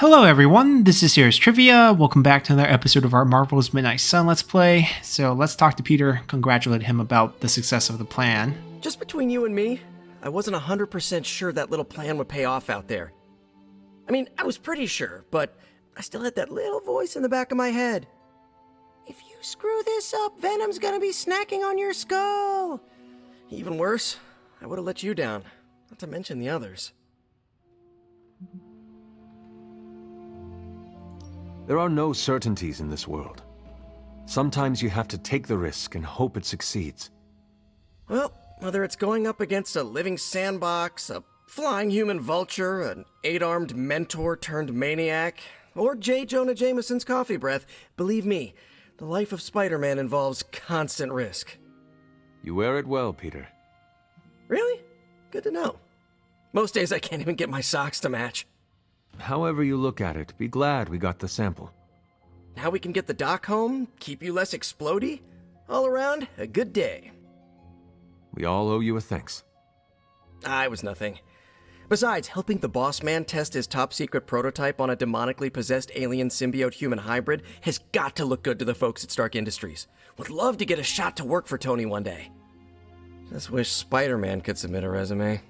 Hello everyone, this is Serious Trivia. Welcome back to another episode of our Marvel's Midnight Sun Let's Play. So let's talk to Peter, congratulate him about the success of the plan. Just between you and me, I wasn't 100% sure that little plan would pay off out there. I mean, I was pretty sure, but I still had that little voice in the back of my head. If you screw this up, Venom's gonna be snacking on your skull. Even worse, I would have let you down, not to mention the others. There are no certainties in this world. Sometimes you have to take the risk and hope it succeeds. Well, whether it's going up against a living sandbox, a flying human vulture, an 8-armed mentor turned maniac, or J. Jonah Jameson's coffee breath, believe me, the life of Spider-Man involves constant risk. You wear it well, Peter. Really? Good to know. Most days I can't even get my socks to match. However you look at it, be glad we got the sample. Now we can get the doc home, keep you less explodey. All around, a good day. We all owe you a thanks. It was nothing. Besides, helping the boss man test his top-secret prototype on a demonically possessed alien symbiote-human hybrid has got to look good to the folks at Stark Industries. Would love to get a shot to work for Tony one day. Just wish Spider-Man could submit a resume.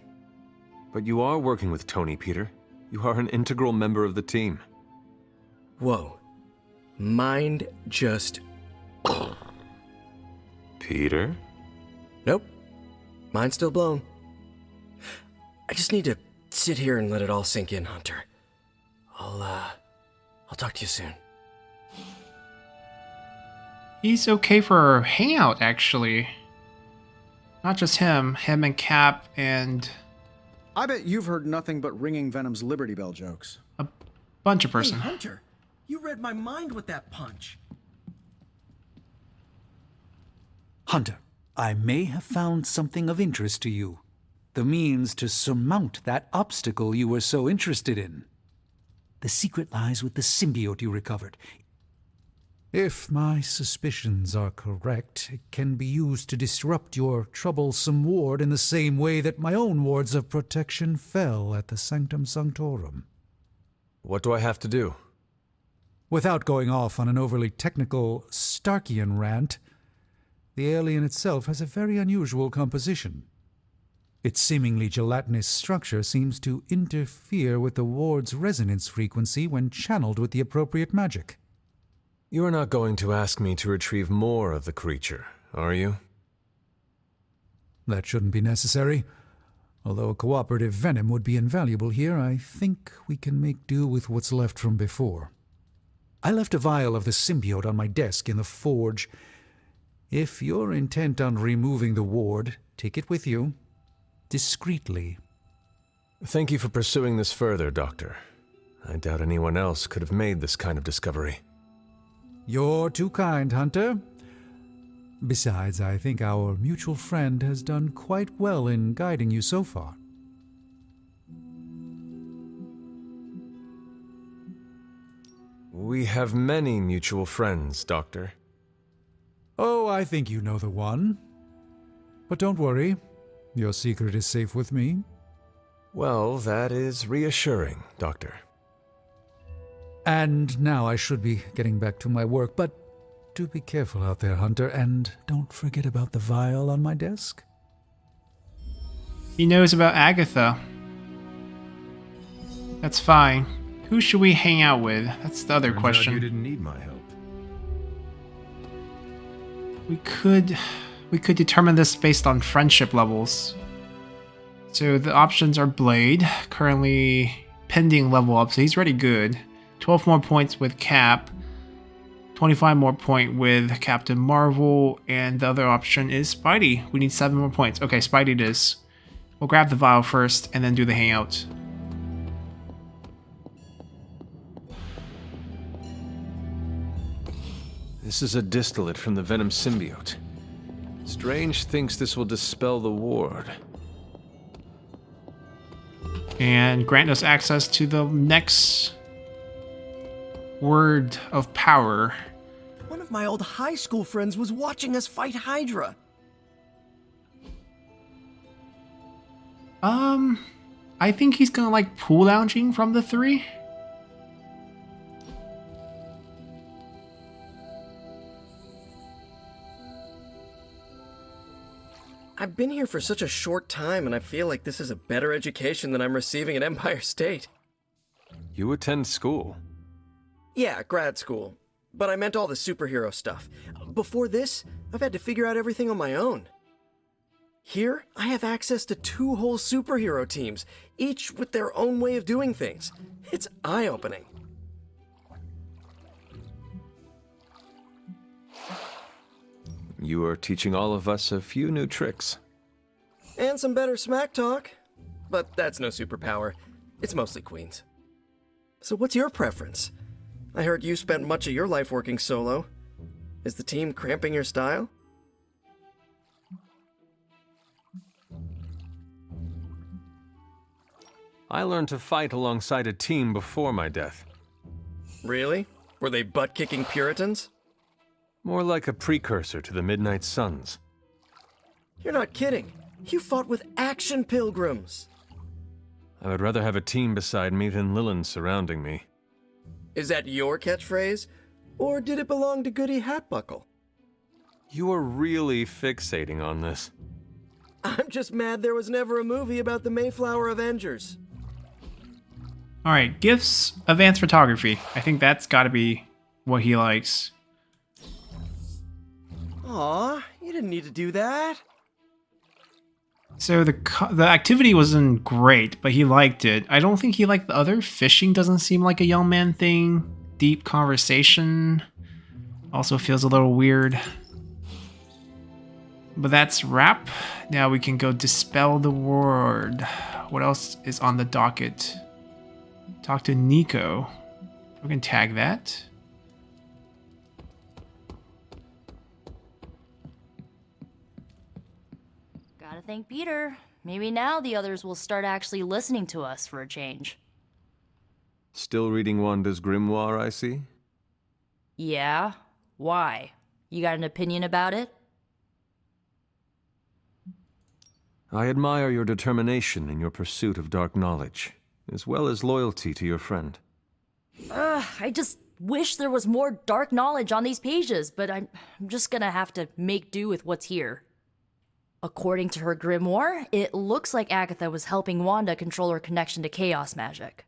But you are working with Tony, Peter. You are an integral member of the team. Whoa. Mind just... Peter? Nope. Mind's still blown. I just need to sit here and let it all sink in, Hunter. I'll talk to you soon. He's okay for a hangout, actually. Not just him and Cap and I bet you've heard nothing but ringing Venom's Liberty Bell jokes. a bunch of person. Hey, Hunter, you read my mind with that punch. Hunter, I may have found something of interest to you. The means to surmount that obstacle you were so interested in. The secret lies with the symbiote you recovered. If my suspicions are correct, it can be used to disrupt your troublesome ward in the same way that my own wards of protection fell at the Sanctum Sanctorum. What do I have to do? Without going off on an overly technical Starkian rant, the alien itself has a very unusual composition. Its seemingly gelatinous structure seems to interfere with the ward's resonance frequency when channeled with the appropriate magic. You are not going to ask me to retrieve more of the creature, are you? That shouldn't be necessary. Although a cooperative venom would be invaluable here, I think we can make do with what's left from before. I left a vial of the symbiote on my desk in the forge. If you're intent on removing the ward, take it with you. Discreetly. Thank you for pursuing this further, Doctor. I doubt anyone else could have made this kind of discovery. You're too kind, Hunter. Besides, I think our mutual friend has done quite well in guiding you so far. We have many mutual friends, Doctor. Oh, I think you know the one. But don't worry. Your secret is safe with me. Well, that is reassuring, Doctor. And now I should be getting back to my work, but do be careful out there, Hunter, and don't forget about the vial on my desk. He knows about Agatha. That's fine. Who should we hang out with? That's the other question. You didn't need my help. We could determine this based on friendship levels. So the options are Blade, currently pending level up, so he's already good. 12 more points with Cap, 25 more point with Captain Marvel, and the other option is Spidey. We need 7 more points. Okay, Spidey it is. We'll grab the vial first and then do the hangout. This is a distillate from the Venom symbiote. Strange thinks this will dispel the ward. And grant us access to the next word of power. One of my old high school friends was watching us fight Hydra. I think he's gonna like pool lounging from the three. I've been here for such a short time, and I feel like this is a better education than I'm receiving at Empire State. You attend school? Yeah, grad school. But I meant all the superhero stuff. Before this, I've had to figure out everything on my own. Here, I have access to 2 whole superhero teams, each with their own way of doing things. It's eye-opening. You are teaching all of us a few new tricks. And some better smack talk. But that's no superpower. It's mostly Queen's. So what's your preference? I heard you spent much of your life working solo. Is the team cramping your style? I learned to fight alongside a team before my death. Really? Were they butt-kicking Puritans? More like a precursor to the Midnight Suns. You're not kidding. You fought with action pilgrims. I would rather have a team beside me than Lilin surrounding me. Is that your catchphrase? Or did it belong to Goody Hatbuckle? You are really fixating on this. I'm just mad there was never a movie about the Mayflower Avengers. Alright, gifts, advanced photography. I think that's gotta be what he likes. Aw, you didn't need to do that. So the activity wasn't great, but he liked it. I don't think he liked the other. Fishing doesn't seem like a young man thing. Deep conversation also feels a little weird. But that's wrap. Now we can go dispel the ward. What else is on the docket? Talk to Nico. We can tag that. Gotta thank Peter. Maybe now the others will start actually listening to us for a change. Still reading Wanda's grimoire, I see? Yeah? Why? You got an opinion about it? I admire your determination in your pursuit of dark knowledge, as well as loyalty to your friend. I just wish there was more dark knowledge on these pages, but I'm just gonna have to make do with what's here. According to her grimoire, it looks like Agatha was helping Wanda control her connection to chaos magic.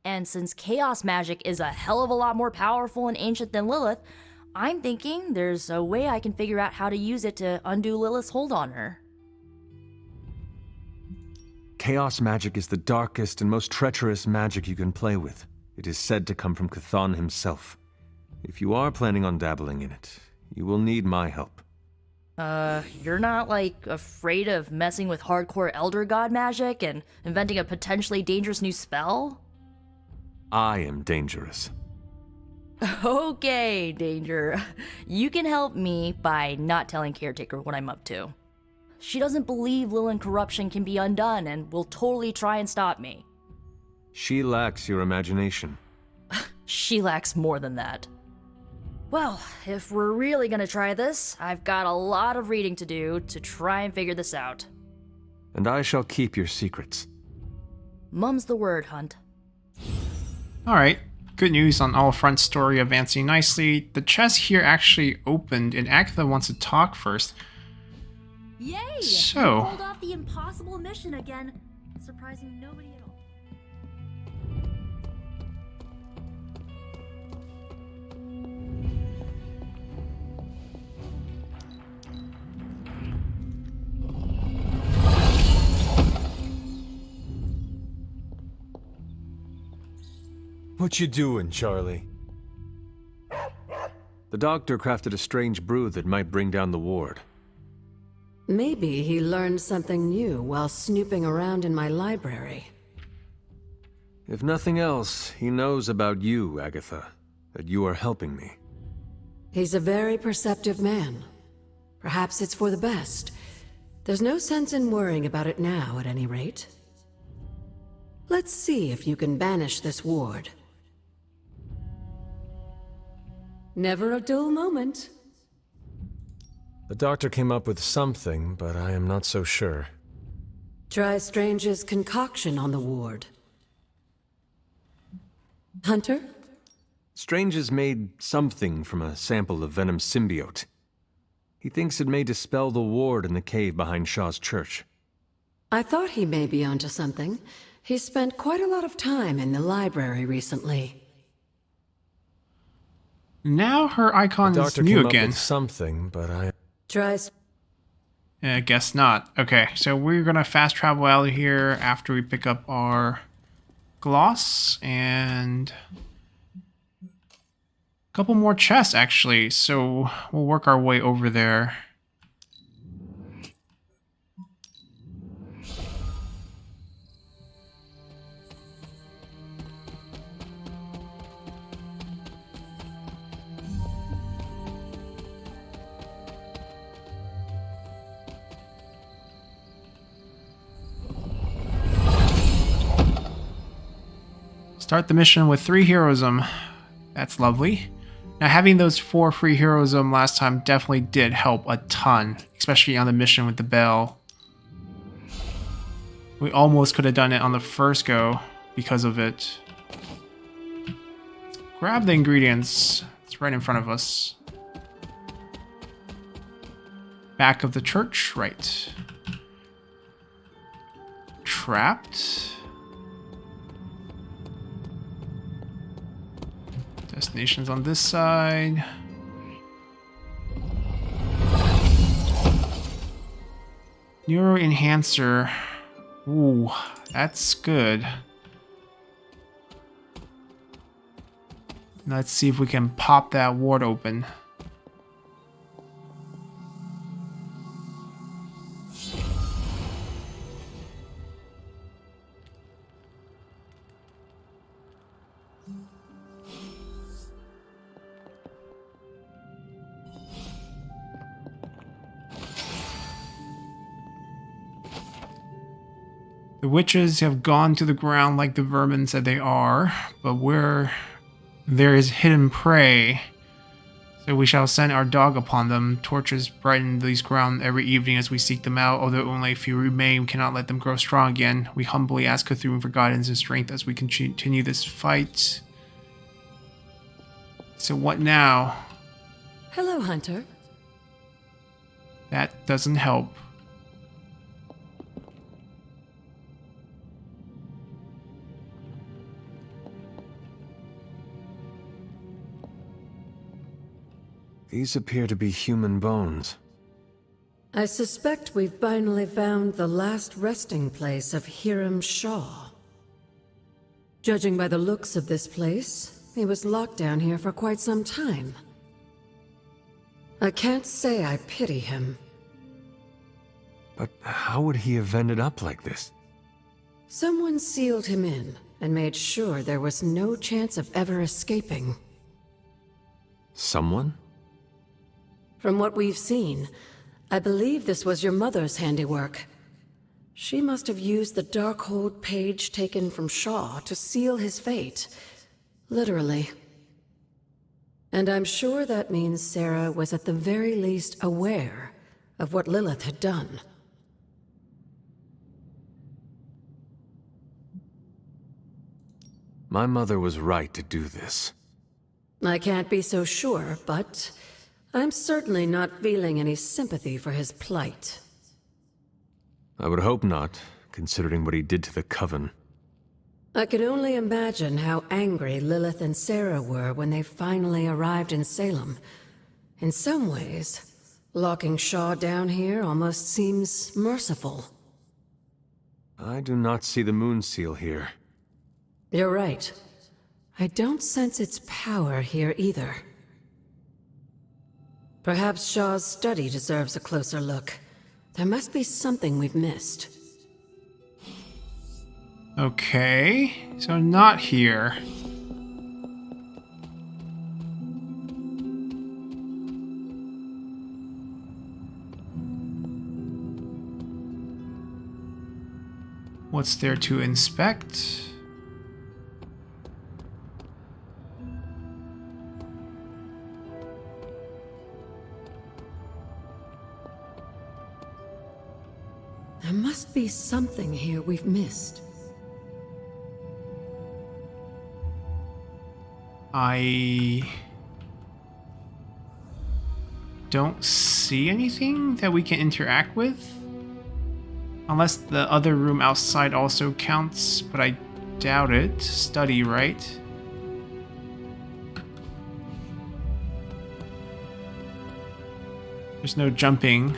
And since chaos magic is a hell of a lot more powerful and ancient than Lilith, I'm thinking there's a way I can figure out how to use it to undo Lilith's hold on her. Chaos magic is the darkest and most treacherous magic you can play with. It is said to come from Chthon himself. If you are planning on dabbling in it, you will need my help. You're not, like, afraid of messing with hardcore Elder God magic and inventing a potentially dangerous new spell? I am dangerous. Okay, Danger. You can help me by not telling Caretaker what I'm up to. She doesn't believe Lilin corruption can be undone and will totally try and stop me. She lacks your imagination. She lacks more than that. Well, if we're really gonna try this, I've got a lot of reading to do to try and figure this out. And I shall keep your secrets. Mum's the word, Hunt. Alright, good news on all fronts, story advancing nicely. The chest here actually opened and Agatha wants to talk first. Yay! So- We pulled off the impossible mission again, surprising nobody at all. What you doing, Charlie? The doctor crafted a strange brew that might bring down the ward. Maybe he learned something new while snooping around in my library. If nothing else, he knows about you, Agatha. That you are helping me. He's a very perceptive man. Perhaps it's for the best. There's no sense in worrying about it now, at any rate. Let's see if you can banish this ward. Never a dull moment. The doctor came up with something, but I am not so sure. Try Strange's concoction on the ward. Hunter? Strange has made something from a sample of Venom's symbiote. He thinks it may dispel the ward in the cave behind Shaw's church. I thought he may be onto something. He spent quite a lot of time in the library recently. Now her icon is Doctor new came again. up with something, but I... Tries. Guess not. Okay, so we're gonna fast travel out of here after we pick up our gloss and a couple more chests actually. So we'll work our way over there. Start the mission with 3 heroism. That's lovely. Now having those 4 free heroism last time definitely did help a ton, especially on the mission with the bell. We almost could have done it on the first go because of it. Grab the ingredients. It's right in front of us. Back of the church, right. Trapped. Destinations on this side. Neuro Enhancer. Ooh, that's good. Let's see if we can pop that ward open. The witches have gone to the ground like the vermin said they are, but where there is hidden prey, so we shall send our dog upon them. Torches brighten these ground every evening as we seek them out. Although only a few remain, we cannot let them grow strong again. We humbly ask Cthulhu for guidance and strength as we continue this fight. So what now? Hello, Hunter. That doesn't help. These appear to be human bones. I suspect we've finally found the last resting place of Hiram Shaw. Judging by the looks of this place, he was locked down here for quite some time. I can't say I pity him. But how would he have ended up like this? Someone sealed him in and made sure there was no chance of ever escaping. Someone? From what we've seen, I believe this was your mother's handiwork. She must have used the Darkhold page taken from Shaw to seal his fate. Literally. And I'm sure that means Sarah was at the very least aware of what Lilith had done. My mother was right to do this. I can't be so sure, but I'm certainly not feeling any sympathy for his plight. I would hope not, considering what he did to the Coven. I can only imagine how angry Lilith and Sarah were when they finally arrived in Salem. In some ways, locking Shaw down here almost seems merciful. I do not see the moon seal here. You're right. I don't sense its power here either. Perhaps Shaw's study deserves a closer look. There must be something we've missed. Okay, so not here. What's there to inspect? There must be something here we've missed. don't see anything that we can interact with. Unless the other room outside also counts, but I doubt it. Study, right? There's no jumping.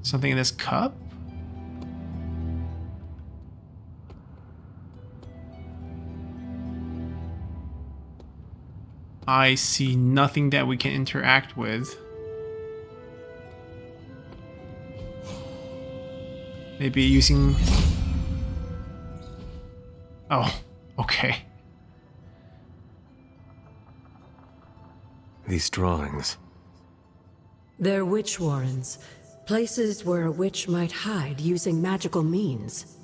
Something in this cup? I see nothing that we can interact with. Maybe using... Oh, okay. These drawings. They're witch warrens, places where a witch might hide using magical means.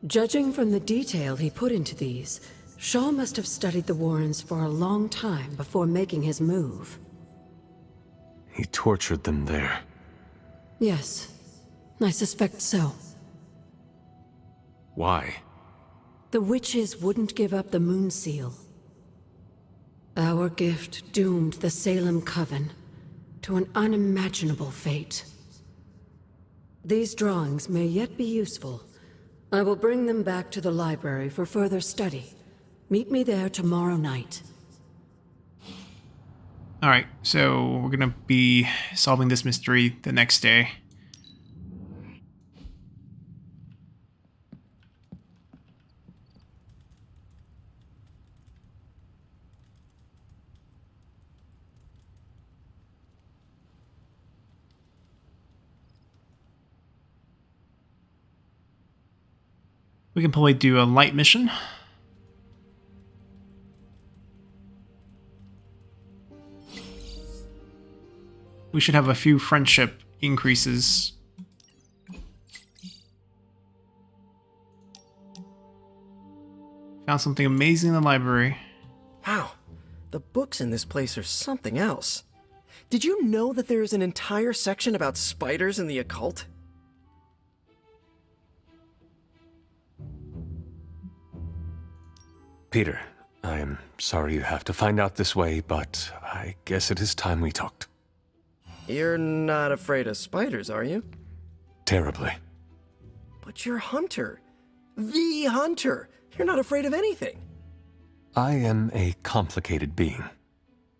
Judging from the detail he put into these, Shaw must have studied the Warrens for a long time before making his move. He tortured them there. Yes, I suspect so. Why? The witches wouldn't give up the Moon Seal. Our gift doomed the Salem Coven to an unimaginable fate. These drawings may yet be useful. I will bring them back to the library for further study. Meet me there tomorrow night. Alright, so we're gonna be solving this mystery the next day. We can probably do a light mission. We should have a few friendship increases. Found something amazing in the library. Wow, the books in this place are something else. Did you know that there is an entire section about spiders and the occult? Peter, I am sorry you have to find out this way, but I guess it is time we talked. You're not afraid of spiders, are you? Terribly. But you're Hunter. The Hunter. You're not afraid of anything. I am a complicated being.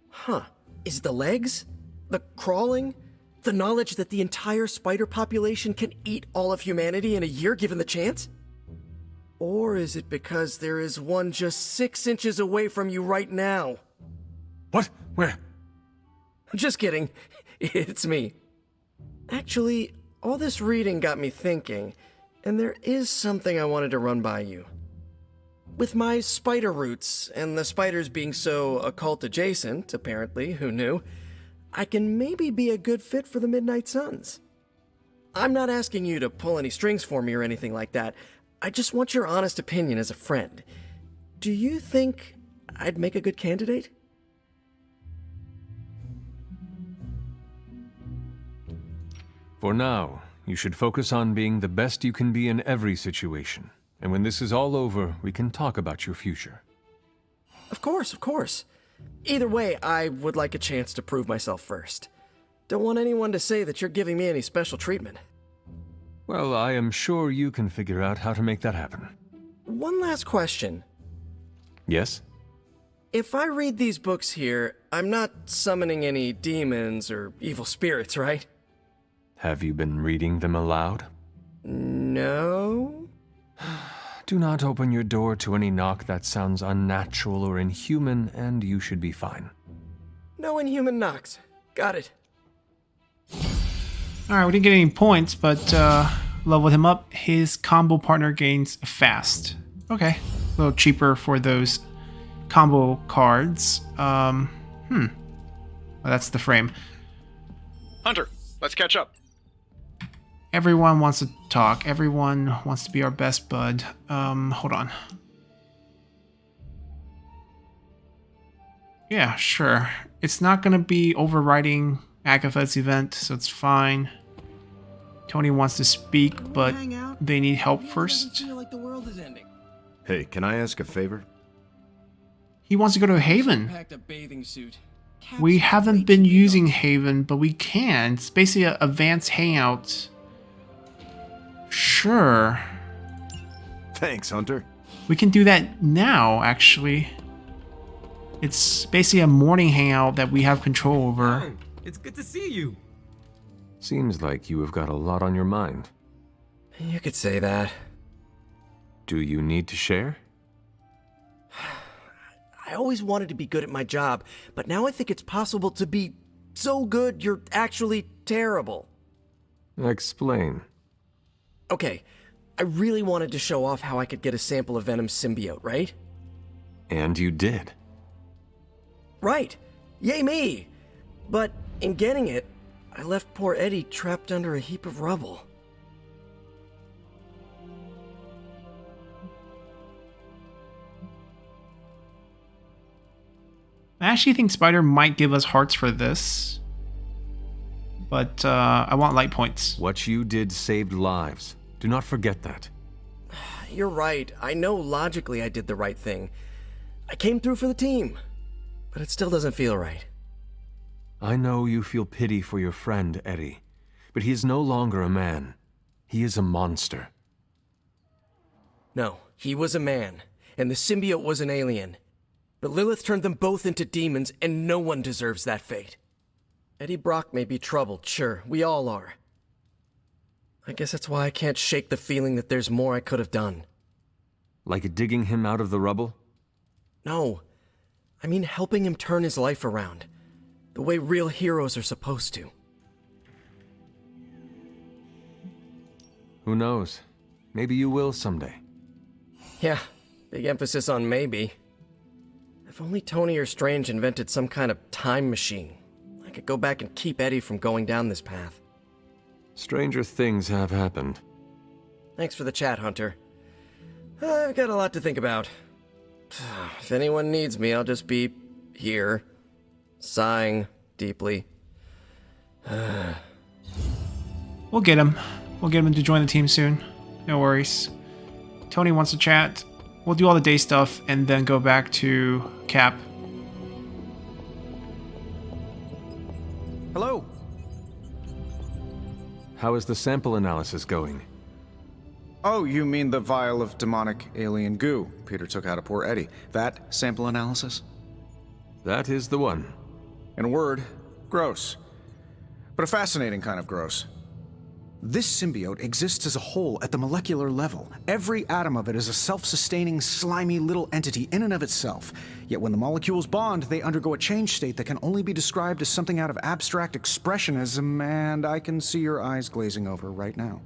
Huh. Is it the legs? The crawling? The knowledge that the entire spider population can eat all of humanity in a year given the chance? Or is it because there is one just 6 inches away from you right now? What? Where? Just kidding. It's me. Actually, all this reading got me thinking, and there is something I wanted to run by you. With my spider roots, and the spiders being so occult adjacent, apparently, who knew, I can maybe be a good fit for the Midnight Suns. I'm not asking you to pull any strings for me or anything like that. I just want your honest opinion as a friend. Do you think I'd make a good candidate? For now, you should focus on being the best you can be in every situation. And when this is all over, we can talk about your future. Of course, of course. Either way, I would like a chance to prove myself first. Don't want anyone to say that you're giving me any special treatment. Well, I am sure you can figure out how to make that happen. One last question. Yes? If I read these books here, I'm not summoning any demons or evil spirits, right? Have you been reading them aloud? No? Do not open your door to any knock that sounds unnatural or inhuman, and you should be fine. No inhuman knocks. Got it. Alright, we didn't get any points, but leveled him up. His combo partner gains fast. Okay. A little cheaper for those combo cards. Well, that's the frame. Hunter, let's catch up. Everyone wants to talk. Everyone wants to be our best bud. Hold on. Yeah, sure. It's not gonna be overriding Agatha's event, so it's fine. Tony wants to speak, but they need help first. Like the world is ending. Hey, can I ask a favor? He wants to go to Haven. Packed a bathing suit. We haven't been using Haven, but we can. It's basically an advanced hangout. Sure. Thanks, Hunter. We can do that now, actually. It's basically a morning hangout that we have control over. It's good to see you. Seems like you have got a lot on your mind. You could say that. Do you need to share? I always wanted to be good at my job, but now I think it's possible to be so good you're actually terrible. Explain. Okay, I really wanted to show off how I could get a sample of Venom's symbiote, right? And you did. Right. Yay me! But in getting it, I left poor Eddie trapped under a heap of rubble. I actually think Spider might give us hearts for this. But I want light points. What you did saved lives. Do not forget that. You're right. I know logically I did the right thing. I came through for the team. But it still doesn't feel right. I know you feel pity for your friend, Eddie. But he is no longer a man. He is a monster. No, he was a man. And the symbiote was an alien. But Lilith turned them both into demons, and no one deserves that fate. Eddie Brock may be troubled, sure, we all are. I guess that's why I can't shake the feeling that there's more I could have done. Like digging him out of the rubble? No. I mean helping him turn his life around. The way real heroes are supposed to. Who knows? Maybe you will someday. Yeah, big emphasis on maybe. If only Tony or Strange invented some kind of time machine, I could go back and keep Eddie from going down this path. Stranger things have happened. Thanks for the chat, Hunter. I've got a lot to think about. If anyone needs me, I'll just be here, sighing deeply. We'll get him. We'll get him to join the team soon. No worries. Tony wants to chat. We'll do all the day stuff and then go back to Cap. Hello. How is the sample analysis going? Oh, you mean the vial of demonic alien goo Peter took out of poor Eddie. That sample analysis? That is the one. In a word, gross. But a fascinating kind of gross. This symbiote exists as a whole at the molecular level. Every atom of it is a self-sustaining, slimy little entity in and of itself. Yet when the molecules bond, they undergo a change state that can only be described as something out of abstract expressionism, and I can see your eyes glazing over right now.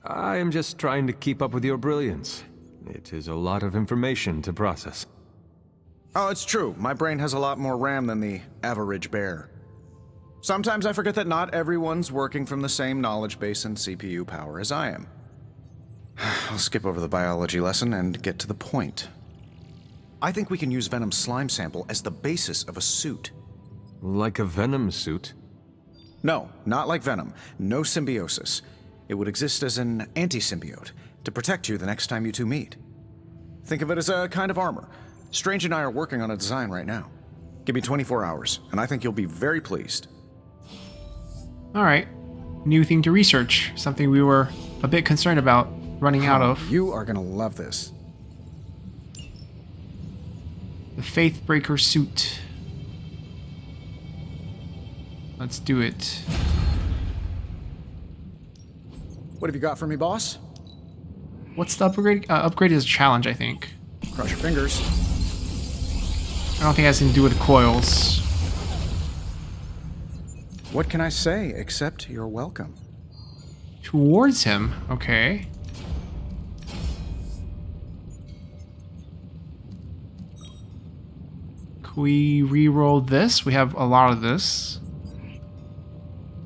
I am just trying to keep up with your brilliance. It is a lot of information to process. Oh, it's true. My brain has a lot more RAM than the average bear. Sometimes I forget that not everyone's working from the same knowledge base and CPU power as I am. I'll skip over the biology lesson and get to the point. I think we can use Venom's slime sample as the basis of a suit. Like a Venom suit? No, not like Venom. No symbiosis. It would exist as an anti-symbiote, to protect you the next time you two meet. Think of it as a kind of armor. Strange and I are working on a design right now. Give me 24 hours, and I think you'll be very pleased. Alright. New thing to research. Something we were a bit concerned about running out of. You are gonna love this. The Faithbreaker suit. Let's do it. What have you got for me, boss? What's the upgrade? Upgrade is a challenge, I think. Cross your fingers. I don't think it has anything to do with coils. What can I say except you're welcome? Towards him? Okay. Can we re-roll this? We have a lot of this.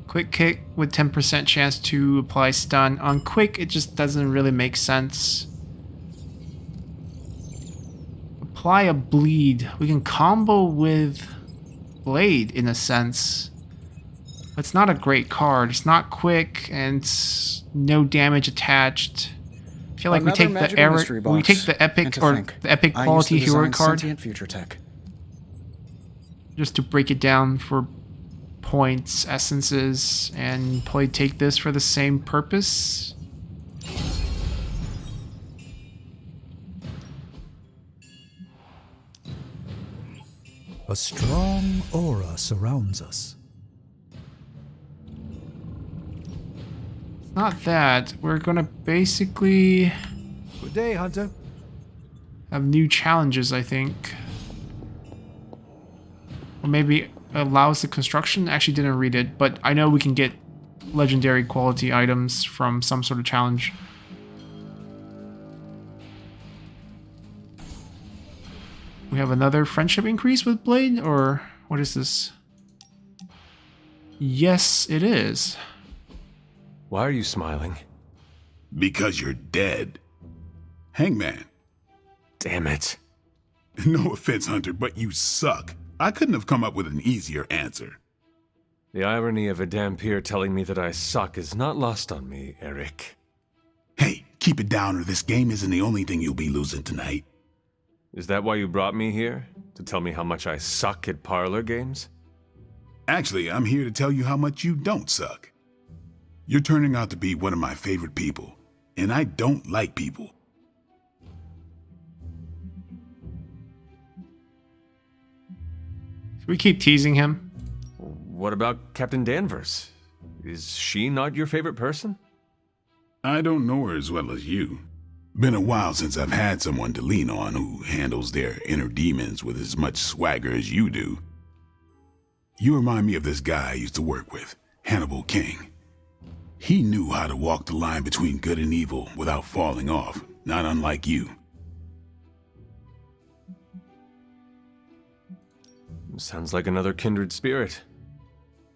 Quick kick with 10% chance to apply stun. On quick, it just doesn't really make sense. apply a bleed. We can combo with Blade in a sense. It's not a great card. It's not quick and no damage attached. I feel like we take the epic or the epic quality hero card future tech. just to break it down for points, essences, and probably take this for the same purpose. A strong aura surrounds us. Not that. We're gonna basically Good day, Hunter. have new challenges, I think. Or maybe allows the construction. Actually didn't read it, but I know we can get legendary quality items from some sort of challenge. We have another friendship increase with Blade, or what is this? Yes, it is. Why are you smiling? Because you're dead. Hangman. Damn it. No offense, Hunter, but you suck. I couldn't have come up with an easier answer. The irony of a Dhampir telling me that I suck is not lost on me, Eric. Hey, keep it down or this game isn't the only thing you'll be losing tonight. Is that why you brought me here? To tell me how much I suck at parlor games? Actually, I'm here to tell you how much you don't suck. You're turning out to be one of my favorite people, and I don't like people. Should we keep teasing him? What about Captain Danvers? Is she not your favorite person? I don't know her as well as you. Been a while since I've had someone to lean on who handles their inner demons with as much swagger as you do. You remind me of this guy I used to work with, Hannibal King. He knew how to walk the line between good and evil without falling off, not unlike you. Sounds like another kindred spirit.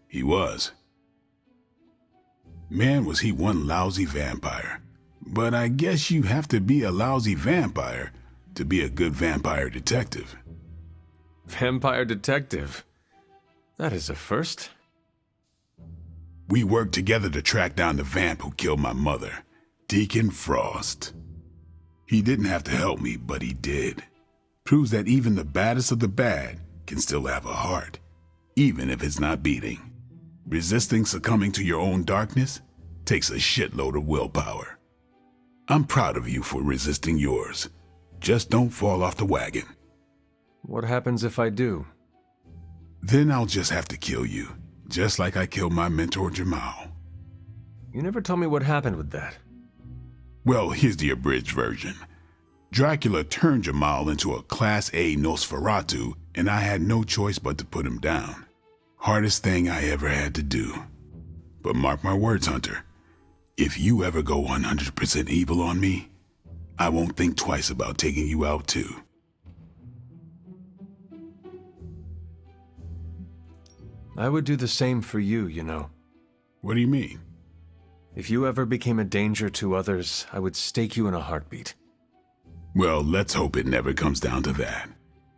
He was. Man, was he one lousy vampire. But I guess you have to be a lousy vampire to be a good vampire detective. Vampire detective? That is a first. We worked together to track down the vamp who killed my mother, Deacon Frost. He didn't have to help me, but he did. Proves that even the baddest of the bad can still have a heart, even if it's not beating. Resisting succumbing to your own darkness takes a shitload of willpower. I'm proud of you for resisting yours. Just don't fall off the wagon. What happens if I do? Then I'll just have to kill you, just like I killed my mentor Jamal. You never told me what happened with that. Well, here's the abridged version. Dracula turned Jamal into a Class A Nosferatu, and I had no choice but to put him down. Hardest thing I ever had to do. But mark my words, Hunter. If you ever go 100% evil on me, I won't think twice about taking you out too. I would do the same for you, you know. What do you mean? If you ever became a danger to others, I would stake you in a heartbeat. Well, let's hope it never comes down to that.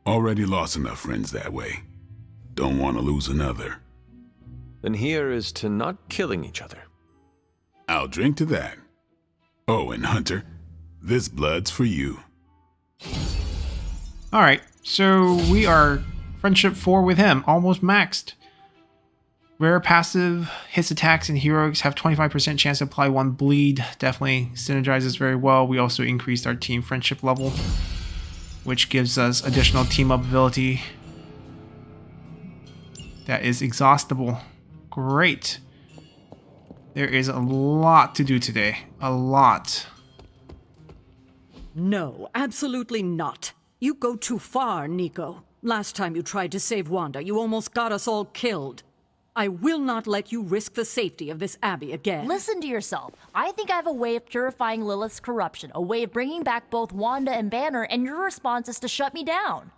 Already lost enough friends that way. Don't want to lose another. Then here is to not killing each other. I'll drink to that. Oh, and Hunter, this blood's for you. Alright, so we are friendship 4 with him, almost maxed. Rare passive, his attacks and heroics have 25% chance to apply 1 bleed. Definitely synergizes very well. We also increased our team friendship level, which gives us additional team up ability. That is exhaustible. Great. There is a lot to do today. A lot. No, absolutely not. You go too far, Nico. Last time you tried to save Wanda, you almost got us all killed. I will not let you risk the safety of this abbey again. Listen to yourself. I think I have a way of purifying Lilith's corruption, a way of bringing back both Wanda and Banner, and your response is to shut me down.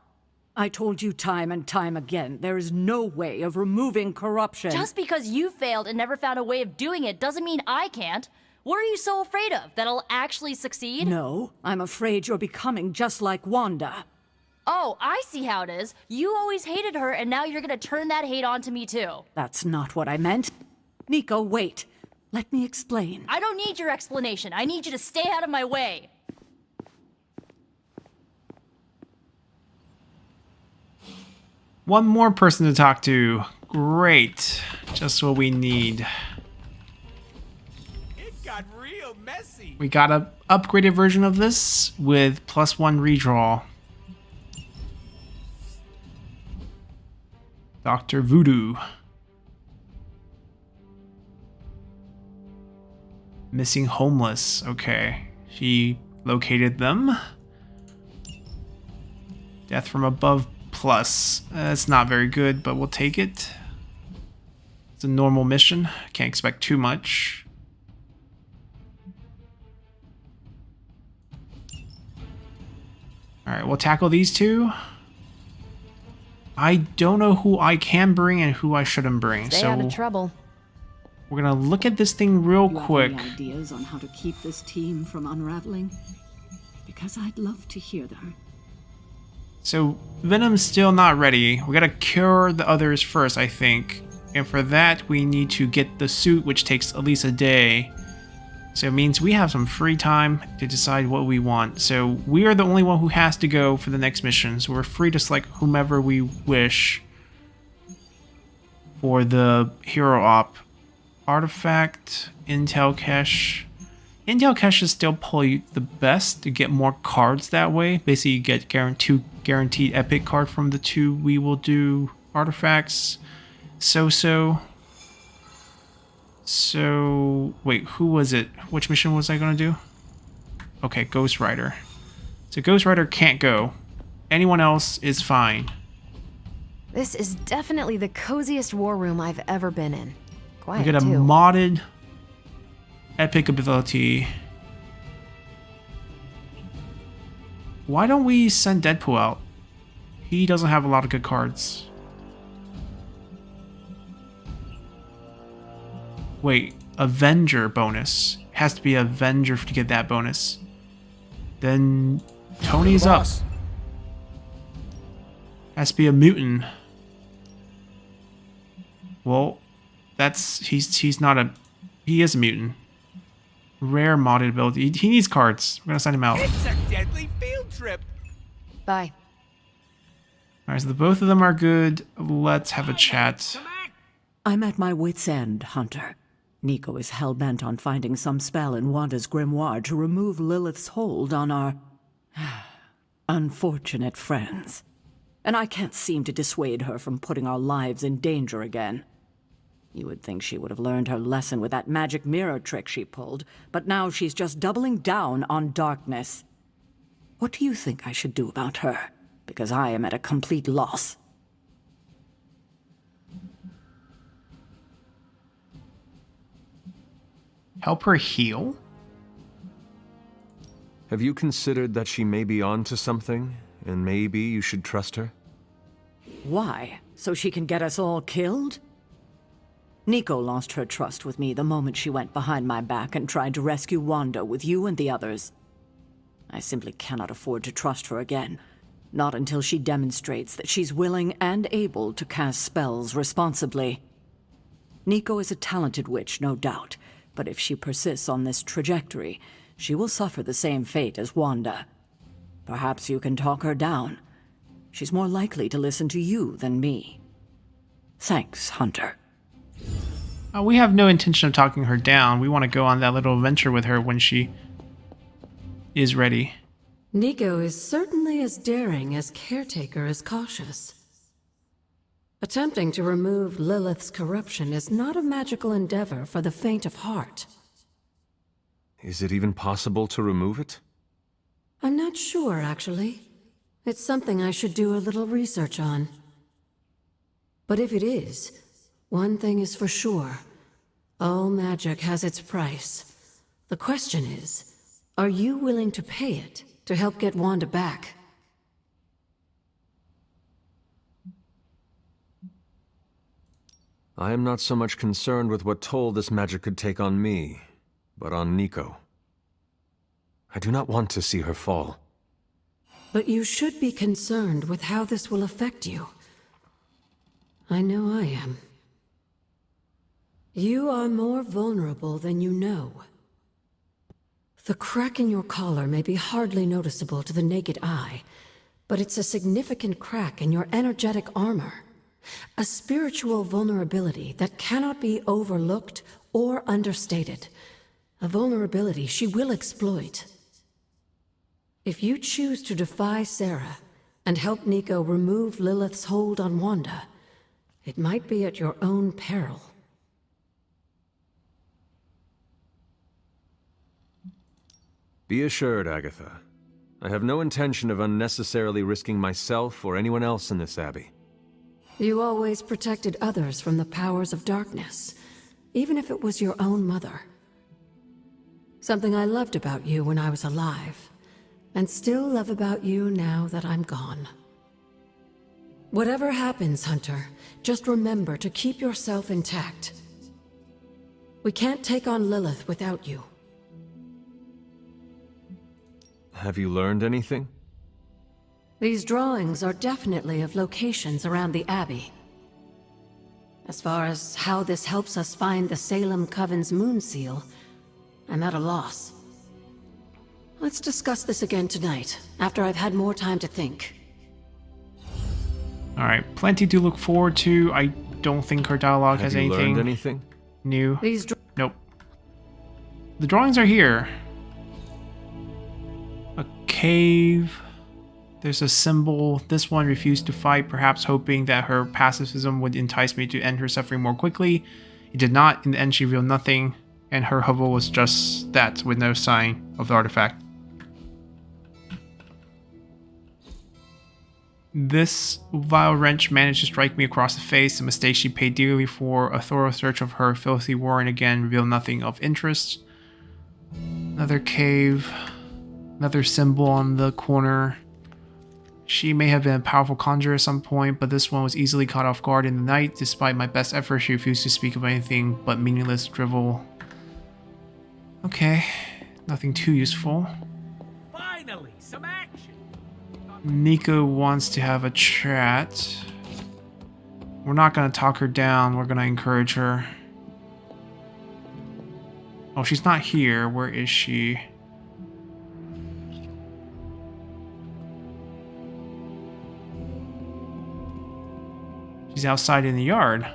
I told you time and time again, there is no way of removing corruption. Just because you failed and never found a way of doing it doesn't mean I can't. What are you so afraid of? That I'll actually succeed? No, I'm afraid you're becoming just like Wanda. Oh, I see how it is. You always hated her, and now you're gonna turn that hate onto me too. That's not what I meant. Nico, wait. Let me explain. I don't need your explanation. I need you to stay out of my way. One more person to talk to. Great. Just what we need. It got real messy. We got a upgraded version of this with +1 redraw. Dr. Voodoo. Missing homeless. Okay. She located them. Death from above plus. It's not very good, but we'll take it. It's a normal mission. Can't expect too much. Alright, we'll tackle these two. I don't know who I can bring and who I shouldn't bring. Stay out of trouble. We're gonna look at this thing real You quick. have any ideas on how to keep this team from unraveling? Because I'd love to hear them. So Venom's still not ready. We gotta cure the others first, I think. And for that, we need to get the suit, which takes at least a day. So it means we have some free time to decide what we want. So we are the only one who has to go for the next mission. So we're free to select whomever we wish for the hero op. Artifact, Intel Cache. Intel Cache is still probably the best to get more cards that way. Basically, you get guaranteed epic card from the two we will do artifacts. So, wait, who was it? Which mission was I going to do? Okay, Ghost Rider. So Ghost Rider can't go. Anyone else is fine. This is definitely the coziest war room I've ever been in. Quiet, We get a too. modded epic ability. Why don't we send Deadpool out? He doesn't have a lot of good cards. Wait, Avenger bonus. Has to be Avenger to get that bonus. Then Tony's up. Has to be a mutant. Well, he's not a, he is a mutant. Rare modded ability. He needs cards. We're gonna send him out. It's a deadly field trip. Bye. Alright, so the both of them are good. Let's have a chat. I'm at my wit's end, Hunter. Nico is hell-bent on finding some spell in Wanda's grimoire to remove Lilith's hold on our unfortunate friends. And I can't seem to dissuade her from putting our lives in danger again. You would think she would have learned her lesson with that magic mirror trick she pulled, but now she's just doubling down on darkness. What do you think I should do about her? Because I am at a complete loss. Help her heal? Have you considered that she may be onto something, and maybe you should trust her? Why? So she can get us all killed? Nico lost her trust with me the moment she went behind my back and tried to rescue Wanda with you and the others. I simply cannot afford to trust her again. Not until she demonstrates that she's willing and able to cast spells responsibly. Nico is a talented witch, no doubt, but if she persists on this trajectory, she will suffer the same fate as Wanda. Perhaps you can talk her down. She's more likely to listen to you than me. Thanks, Hunter. We have no intention of talking her down. We want to go on that little adventure with her when she is ready. Nico is certainly as daring as Caretaker is cautious. Attempting to remove Lilith's corruption is not a magical endeavor for the faint of heart. Is it even possible to remove it? I'm not sure, actually. It's something I should do a little research on. But if it is, one thing is for sure. All magic has its price. The question is, are you willing to pay it to help get Wanda back? I am not so much concerned with what toll this magic could take on me, but on Nico. I do not want to see her fall. But you should be concerned with how this will affect you. I know I am. You are more vulnerable than you know. The crack in your collar may be hardly noticeable to the naked eye, but it's a significant crack in your energetic armor. A spiritual vulnerability that cannot be overlooked or understated. A vulnerability she will exploit. If you choose to defy Sarah and help Nico remove Lilith's hold on Wanda, it might be at your own peril. Be assured, Agatha. I have no intention of unnecessarily risking myself or anyone else in this abbey. You always protected others from the powers of darkness, even if it was your own mother. Something I loved about you when I was alive, and still love about you now that I'm gone. Whatever happens, Hunter, just remember to keep yourself intact. We can't take on Lilith without you. Have you learned anything? These drawings are definitely of locations around the Abbey. As far as how this helps us find the Salem Coven's moon seal, I'm at a loss. Let's discuss this again tonight, after I've had more time to think. Alright, plenty to look forward to. I don't think her dialogue has Have you anything learned anything new. These Nope. The drawings are here. A cave. There's a symbol. This one refused to fight, perhaps hoping that her pacifism would entice me to end her suffering more quickly. It did not. In the end, she revealed nothing, and her hovel was just that, with no sign of the artifact. This vile wrench managed to strike me across the face, a mistake she paid dearly for. A thorough search of her filthy warren again revealed nothing of interest. Another cave. Another symbol on the corner. She may have been a powerful conjurer at some point, but this one was easily caught off guard in the night. Despite my best efforts, she refused to speak of anything but meaningless drivel. Okay, nothing too useful. Finally, some action. Nico wants to have a chat. We're not going to talk her down, we're going to encourage her. Oh, she's not here. Where is she? She's outside in the yard.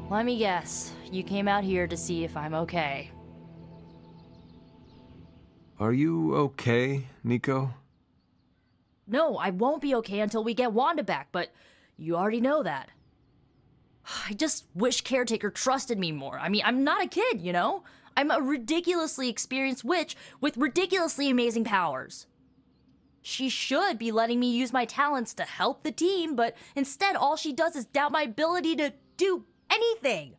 Let me guess. You came out here to see if I'm okay. Are you okay, Nico? No, I won't be okay until we get Wanda back, but you already know that. I just wish Caretaker trusted me more. I mean, I'm not a kid, you know? I'm a ridiculously experienced witch with ridiculously amazing powers. She should be letting me use my talents to help the team, but instead all she does is doubt my ability to do anything.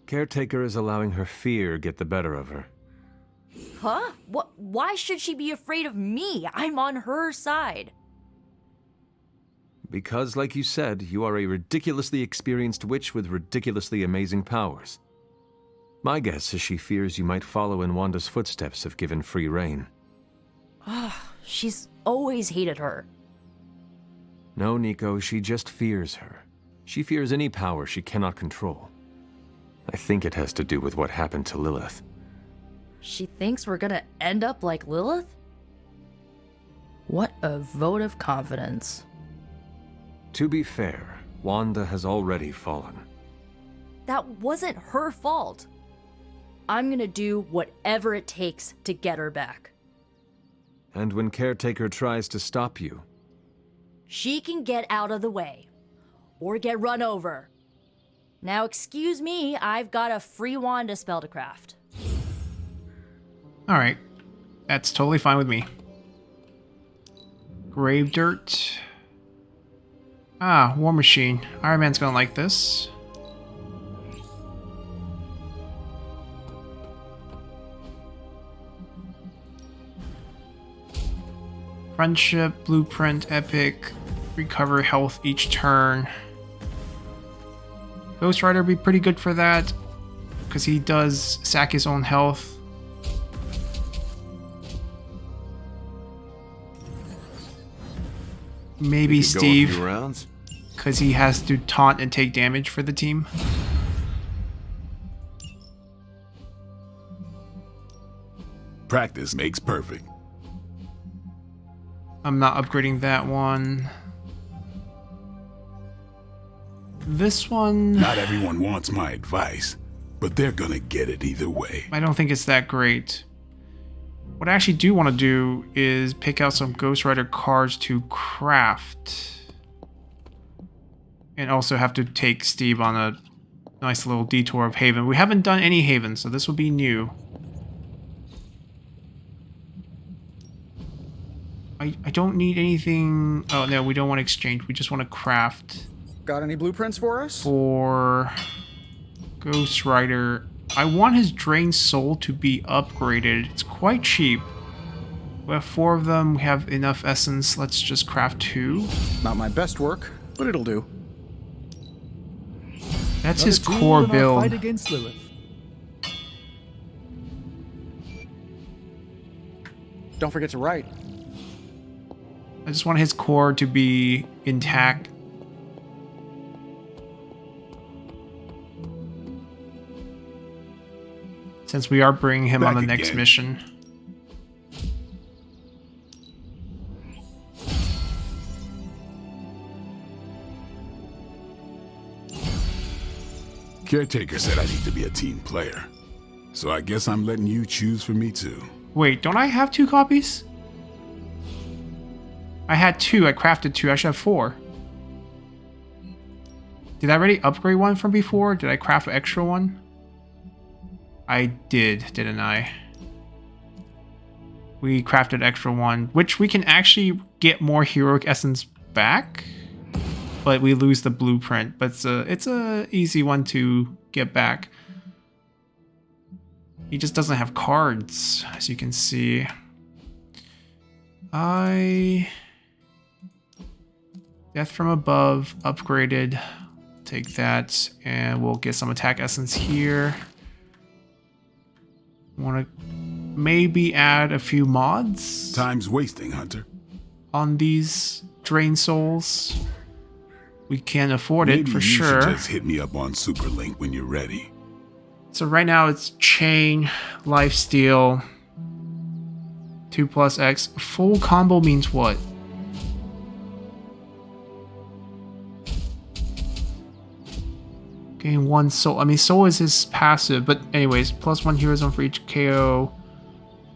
Caretaker is allowing her fear get the better of her. Huh? What? Why should she be afraid of me? I'm on her side. Because, like you said, you are a ridiculously experienced witch with ridiculously amazing powers. My guess is she fears you might follow in Wanda's footsteps if given free rein. She's always hated her. No, Nico, she just fears her. She fears any power she cannot control. I think it has to do with what happened to Lilith. She thinks we're gonna end up like Lilith? What a vote of confidence. To be fair, Wanda has already fallen. That wasn't her fault. I'm gonna do whatever it takes to get her back. And when Caretaker tries to stop you, she can get out of the way. Or get run over. Now excuse me, I've got a free Wanda spell to craft. Alright, that's totally fine with me. Grave dirt. Ah, War Machine. Iron Man's gonna like this. Friendship, Blueprint, Epic. Recover health each turn. Ghost Rider would be pretty good for that. because he does sack his own health. Maybe Steve, because he has to taunt and take damage for the team. Practice makes perfect. I'm not upgrading that one. This one... Not everyone wants my advice, but they're gonna get it either way. I don't think it's that great. What I actually do want to do is pick out some Ghost Rider cards to craft. And also have to take Steve on a nice little detour of Haven. We haven't done any Haven, so this will be new. I don't need anything... Oh, no, we don't want to exchange. We just want to craft. Got any blueprints for us? For Ghost Rider... I want his Drained Soul to be upgraded. It's quite cheap. We have 4 of them. We have enough essence. Let's just craft 2. Not my best work, but it'll do. That's his core build. Fight against Lilith. Don't forget to write. I just want his core to be intact. Since we are bringing him on the next mission. Caretaker said I need to be a team player. So I guess I'm letting you choose for me too. Wait, don't I have 2 copies? I had 2. I crafted 2. I should have 4. Did I already upgrade one from before? Did I craft an extra one? I did, didn't I? We crafted extra one, which we can actually get more heroic essence back, but we lose the blueprint. But it's a easy one to get back. He just doesn't have cards, as you can see. Death from Above, upgraded. Take that, and we'll get some attack essence here. Want to maybe add a few mods? Time's wasting, Hunter. On these Drained Souls. We can afford it for sure. Maybe you should just hit me up on Superlink when you're ready. So right now it's Chain, Lifesteal, 2+X. Full combo means what? Gain 1 soul. I mean, soul is his passive, but anyways, +1 heroism for each KO.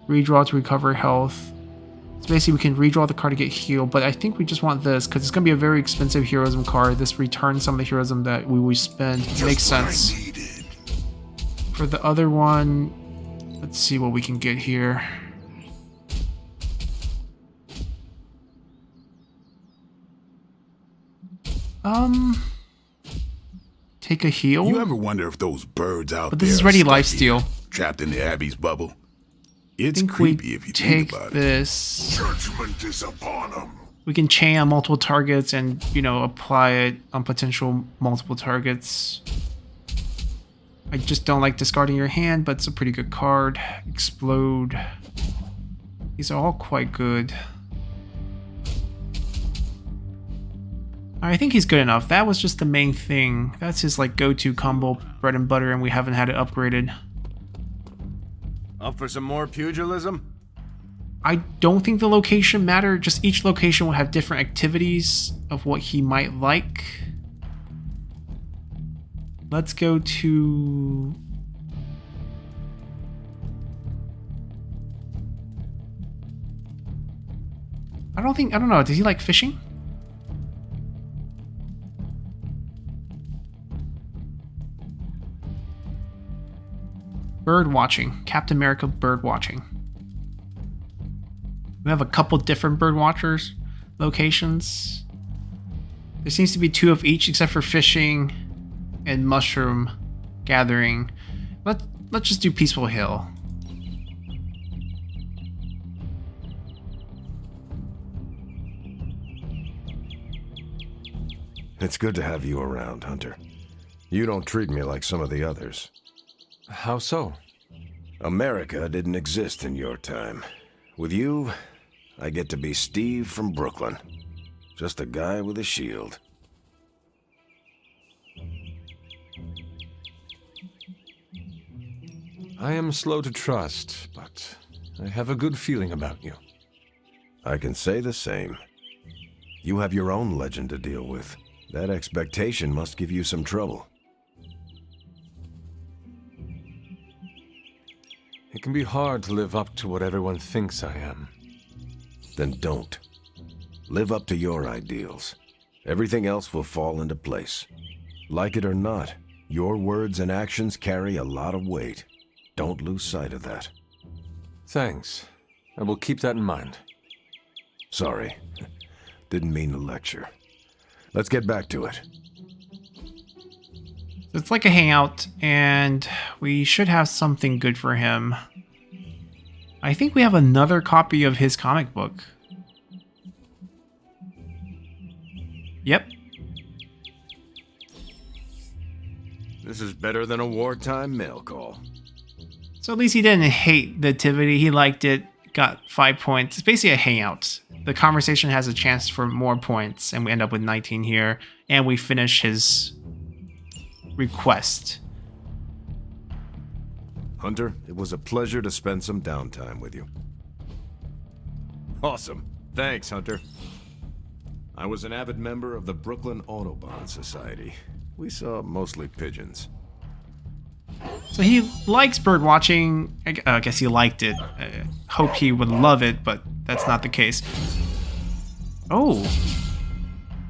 Redraw to recover health. So basically we can redraw the card to get healed, but I think we just want this because it's going to be a very expensive heroism card. This returns some of the heroism that we will spend. It makes sense. For the other one, let's see what we can get here. Take a heal. You ever wonder if those birds out there? But this is ready lifesteal. Trapped in the Abbey's bubble. It's creepy if you think about this. Judgment is upon them. We can chain on multiple targets and, you know, apply it on potential multiple targets. I just don't like discarding your hand, but it's a pretty good card. Explode. These are all quite good. I think he's good enough. That was just the main thing. That's his like go-to combo, bread and butter, and we haven't had it upgraded. Up for some more pugilism? I don't think the location mattered. Just each location will have different activities of what he might like. Let's go to... I don't know. Does he like fishing? Bird watching. Captain America bird watching. We have a couple different bird watchers locations. There seems to be 2 of each except for fishing and mushroom gathering. Let's just do Peaceful Hill. It's good to have you around, Hunter. You don't treat me like some of the others. How so? America didn't exist in your time. With you, I get to be Steve from Brooklyn. Just a guy with a shield. I am slow to trust, but I have a good feeling about you. I can say the same. You have your own legend to deal with. That expectation must give you some trouble. It can be hard to live up to what everyone thinks I am. Then don't. Live up to your ideals. Everything else will fall into place. Like it or not, your words and actions carry a lot of weight. Don't lose sight of that. Thanks. I will keep that in mind. Sorry. Didn't mean to lecture. Let's get back to it. It's like a hangout, and we should have something good for him. I think we have another copy of his comic book. Yep. This is better than a wartime mail call. So at least he didn't hate the activity. He liked it, got 5 points. It's basically a hangout. The conversation has a chance for more points, and we end up with 19 here. And we finish his request. Hunter, it was a pleasure to spend some downtime with you. Awesome. Thanks, Hunter. I was an avid member of the Brooklyn Autobahn Society. We saw mostly pigeons. So he likes bird watching. I guess he liked it. Hope he would love it, but that's not the case. Oh.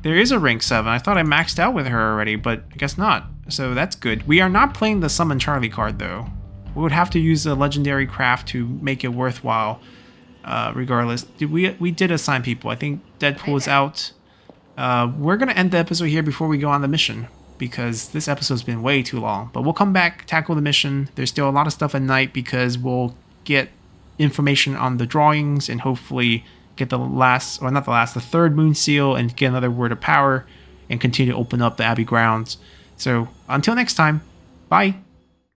There is a rank 7. I thought I maxed out with her already, but I guess not. So that's good. We are not playing the Summon Charlie card, though. We would have to use a legendary craft to make it worthwhile, regardless. We did assign people. I think Deadpool is out. We're going to end the episode here before we go on the mission, because this episode's been way too long. But we'll come back, tackle the mission. There's still a lot of stuff at night, because we'll get information on the drawings and hopefully get the third moon seal and get another word of power and continue to open up the Abbey grounds. So until next time, bye.